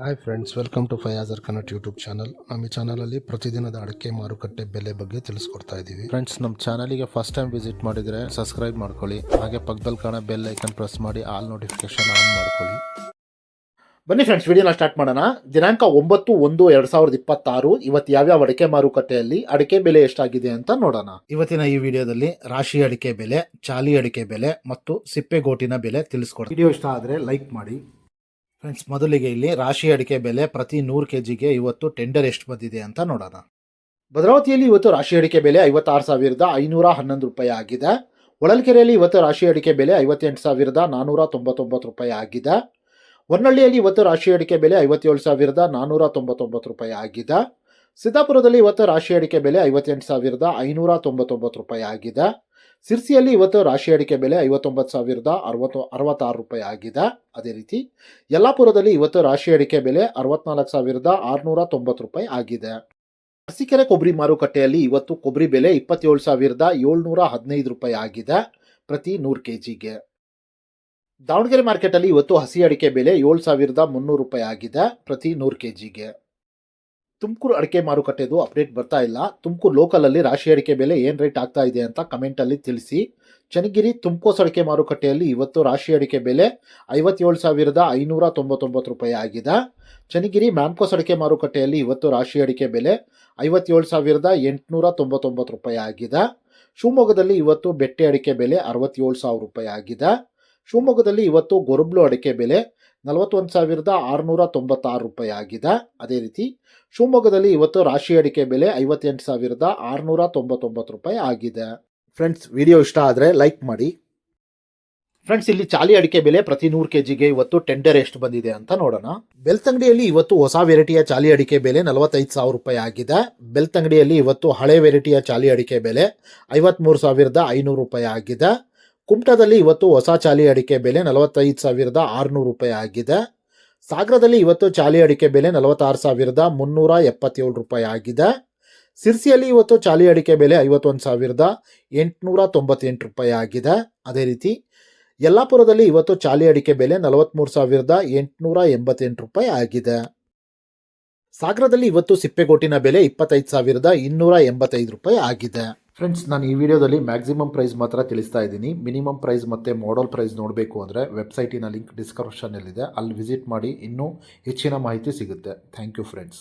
Hi friends, welcome to ಫಯಾಜರ್ Kannada YouTube channel. ನಮ್ಮ ಈ ಚಾನಲಲ್ಲಿ ಪ್ರತಿದಿನದ ಅಡಿಕೆ ಮಾರುಕಟ್ಟೆ ಬೆಲೆ ಬಗ್ಗೆ ತಿಳಿಸ್ಕೊಡ್ತಾ ಇದ್ದೀವಿ. ಫ್ರೆಂಡ್ಸ್, ನಮ್ಮ ಚಾನಲಿಗೆ ಫಸ್ಟ್ ಟೈಮ್ ವಿಸಿಟ್ ಮಾಡಿದರೆ ಸಬ್ಸ್ಕ್ರೈಬ್ ಮಾಡ್ಕೊಳ್ಳಿ. ಹಾಗೆ ಪಕ್ಕದಲ್ಲಿ ಕಾಣೋ ಬೆಲ್ ಐಕನ್ ಪ್ರೆಸ್ ಮಾಡಿ ಆಲ್ ನೋಟಿಫಿಕೇಶನ್ ಆನ್ ಮಾಡ್ಕೊಳ್ಳಿ. ಬನ್ನಿ ಫ್ರೆಂಡ್ಸ್, ವಿಡಿಯೋನ ಸ್ಟಾರ್ಟ್ ಮಾಡೋಣ. ದಿನಾಂಕ 9/1/2026 ಇವತ್ತು ಯಾವ್ಯಾವ ಅಡಿಕೆ ಮಾರುಕಟ್ಟೆಯಲ್ಲಿ ಅಡಿಕೆ ಬೆಲೆ ಎಷ್ಟಾಗಿದೆ ಅಂತ ನೋಡೋಣ. ಇವತ್ತಿನ ಈ ವಿಡಿಯೋದಲ್ಲಿ ರಾಶಿ ಅಡಿಕೆ ಬೆಲೆ, ಚಾಲಿ ಅಡಿಕೆ ಬೆಲೆ ಮತ್ತು ಸಿಪ್ಪೆಗೋಟಿನ ಬೆಲೆ ತಿಳಿಸ್ಕೊಡ್ತೀನಿ. ವಿಡಿಯೋ ಇಷ್ಟ ಆದರೆ ಲೈಕ್ ಮಾಡಿ. ಫ್ರೆಂಡ್ಸ್, ಮೊದಲಿಗೆ ಇಲ್ಲಿ ರಾಶಿ ಅಡಿಕೆ ಬೆಲೆ ಪ್ರತಿ 100 kgಗೆ ಇವತ್ತು ಟೆಂಡರ್ ಎಷ್ಟು ಬಂದಿದೆ ಅಂತ ನೋಡೋಣ. ಭದ್ರಾವತಿಯಲ್ಲಿ ಇವತ್ತು ರಾಶಿ ಅಡಿಕೆ ಬೆಲೆ 56,511 ರೂಪಾಯಿ ಆಗಿದೆ. ಹೊಳಲ್ಕೆರೆಯಲ್ಲಿ ಇವತ್ತು ರಾಶಿ ಅಡಿಕೆ ಬೆಲೆ 58,499 ರೂಪಾಯಿ ಆಗಿದೆ. ಹೊನ್ನಳ್ಳಿಯಲ್ಲಿ ಇವತ್ತು ರಾಶಿ ಅಡಿಕೆ ಬೆಲೆ 57,499 ರೂಪಾಯಿ ಆಗಿದೆ. ಸಿದ್ದಾಪುರದಲ್ಲಿ ಇವತ್ತು ರಾಶಿ ಅಡಿಕೆ ಬೆಲೆ 58,599 ರೂಪಾಯಿ ಆಗಿದೆ. ಸಿರ್ಸಿಯಲ್ಲಿ ಇವತ್ತು ರಾಶಿ ಅಡಿಕೆ ಬೆಲೆ 59,066 ರೂಪಾಯಿ ಆಗಿದೆ. ಅದೇ ರೀತಿ ಯಲ್ಲಾಪುರದಲ್ಲಿ ಇವತ್ತು ರಾಶಿ ಅಡಿಕೆ ಬೆಲೆ 64,690 ರೂಪಾಯಿ ಆಗಿದೆ. ಅರಸೀಕೆರೆ ಕೊಬ್ಬರಿ ಮಾರುಕಟ್ಟೆಯಲ್ಲಿ ಇವತ್ತು ಕೊಬ್ಬರಿ ಬೆಲೆ 27,715 ರೂಪಾಯಿ ಆಗಿದೆ ಪ್ರತಿ 100 kgಗೆ. ದಾವಣಗೆರೆ ಮಾರ್ಕೆಟಲ್ಲಿ ಇವತ್ತು ಹಸಿ ಅಡಿಕೆ ಬೆಲೆ 7,300 ರೂಪಾಯಿ ಆಗಿದೆ ಪ್ರತಿ 100 kgಗೆ. ತುಮಕೂರು ಅಡಿಕೆ ಮಾರುಕಟ್ಟೆದು ಅಪ್ಡೇಟ್ ಬರ್ತಾ ಇಲ್ಲ. ತುಮಕೂರು ಲೋಕಲಲ್ಲಿ ರಾಶಿ ಅಡಿಕೆ ಬೆಲೆ ಏನು ರೇಟ್ ಆಗ್ತಾ ಇದೆ ಅಂತ ಕಮೆಂಟಲ್ಲಿ ತಿಳಿಸಿ. ಚನ್ನಗಿರಿ ತುಮಕೋಸ್ ಅಡಿಕೆ ಮಾರುಕಟ್ಟೆಯಲ್ಲಿ ಇವತ್ತು ರಾಶಿ ಅಡಿಕೆ ಬೆಲೆ 57,599 ರೂಪಾಯಿ ಆಗಿದೆ. ಚನ್ನಗಿರಿ ಮ್ಯಾಮ್ಕೋಸ್ ಅಡಿಕೆ ಮಾರುಕಟ್ಟೆಯಲ್ಲಿ ಇವತ್ತು ರಾಶಿ ಅಡಿಕೆ ಬೆಲೆ 57,899 ರೂಪಾಯಿ ಆಗಿದೆ. ಶಿವಮೊಗ್ಗದಲ್ಲಿ ಇವತ್ತು ಬೆಟ್ಟೆ ಅಡಿಕೆ ಬೆಲೆ 67,000 ರೂಪಾಯಿ ಆಗಿದೆ. ಶಿವಮೊಗ್ಗದಲ್ಲಿ ಇವತ್ತು ಗೊರಬ್ಲು ಅಡಿಕೆ ಬೆಲೆ 41,696 ರೂಪಾಯಿ ಆಗಿದೆ. ಅದೇ ರೀತಿ ಶಿವಮೊಗ್ಗದಲ್ಲಿ ಇವತ್ತು ರಾಶಿ ಅಡಿಕೆ ಬೆಲೆ 58,699 ರೂಪಾಯಿ ಆಗಿದೆ. ಫ್ರೆಂಡ್ಸ್, ವಿಡಿಯೋ ಇಷ್ಟ ಆದರೆ ಲೈಕ್ ಮಾಡಿ. ಫ್ರೆಂಡ್ಸ್, ಇಲ್ಲಿ ಚಾಲಿ ಅಡಿಕೆ ಬೆಲೆ ಪ್ರತಿ 100 kgಗೆ ಇವತ್ತು ಟೆಂಡರ್ ಎಷ್ಟು ಬಂದಿದೆ ಅಂತ ನೋಡೋಣ. ಬೆಳ್ತಂಗಡಿಯಲ್ಲಿ ಇವತ್ತು ಹೊಸ ವೆರೈಟಿಯ ಚಾಲಿ ಅಡಿಕೆ ಬೆಲೆ 45,000 ರೂಪಾಯಿ ಆಗಿದೆ. ಬೆಳ್ತಂಗಡಿಯಲ್ಲಿ ಇವತ್ತು ಹಳೆ ವೆರೈಟಿಯ ಚಾಲಿ ಅಡಿಕೆ ಬೆಲೆ 53,500 ರೂಪಾಯಿ ಆಗಿದೆ. ಕುಮಟಾದಲ್ಲಿ ಇವತ್ತು ಹೊಸ ಚಾಲಿ ಅಡಿಕೆ ಬೆಲೆ 45,600 ರೂಪಾಯಿ ಆಗಿದೆ. ಸಾಗರದಲ್ಲಿ ಇವತ್ತು ಚಾಲಿ ಅಡಿಕೆ ಬೆಲೆ 46,377 ರೂಪಾಯಿ ಆಗಿದೆ. ಸಿರ್ಸಿಯಲ್ಲಿ ಇವತ್ತು ಚಾಲಿ ಅಡಿಕೆ ಬೆಲೆ 51,898 ರೂಪಾಯಿ ಆಗಿದೆ. ಅದೇ ರೀತಿ ಯಲ್ಲಾಪುರದಲ್ಲಿ ಇವತ್ತು ಚಾಲಿ ಅಡಿಕೆ ಬೆಲೆ 43,888 ರೂಪಾಯಿ ಆಗಿದೆ. ಸಾಗರದಲ್ಲಿ ಇವತ್ತು ಸಿಪ್ಪೆಗೋಟಿನ ಬೆಲೆ 25,285 ರೂಪಾಯಿ ಆಗಿದೆ. ಫ್ರೆಂಡ್ಸ್, ನಾನು ಈ ವಿಡಿಯೋದಲ್ಲಿ ಮ್ಯಾಕ್ಸಿಮಮ್ ಪ್ರೈಸ್ ಮಾತ್ರ ತಿಳಿಸ್ತಾ ಇದ್ದೀನಿ. ಮಿನಿಮಮ್ ಪ್ರೈಸ್ ಮತ್ತು ಮಾಡಲ್ ಪ್ರೈಸ್ ನೋಡಬೇಕು ಅಂದರೆ ವೆಬ್ಸೈಟಿನ ಲಿಂಕ್ ಡಿಸ್ಕ್ರಿಪ್ಷನ್ನಲ್ಲಿದೆ, ಅಲ್ಲಿ ವಿಸಿಟ್ ಮಾಡಿ ಇನ್ನೂ ಹೆಚ್ಚಿನ ಮಾಹಿತಿ ಸಿಗುತ್ತೆ. Thank you friends.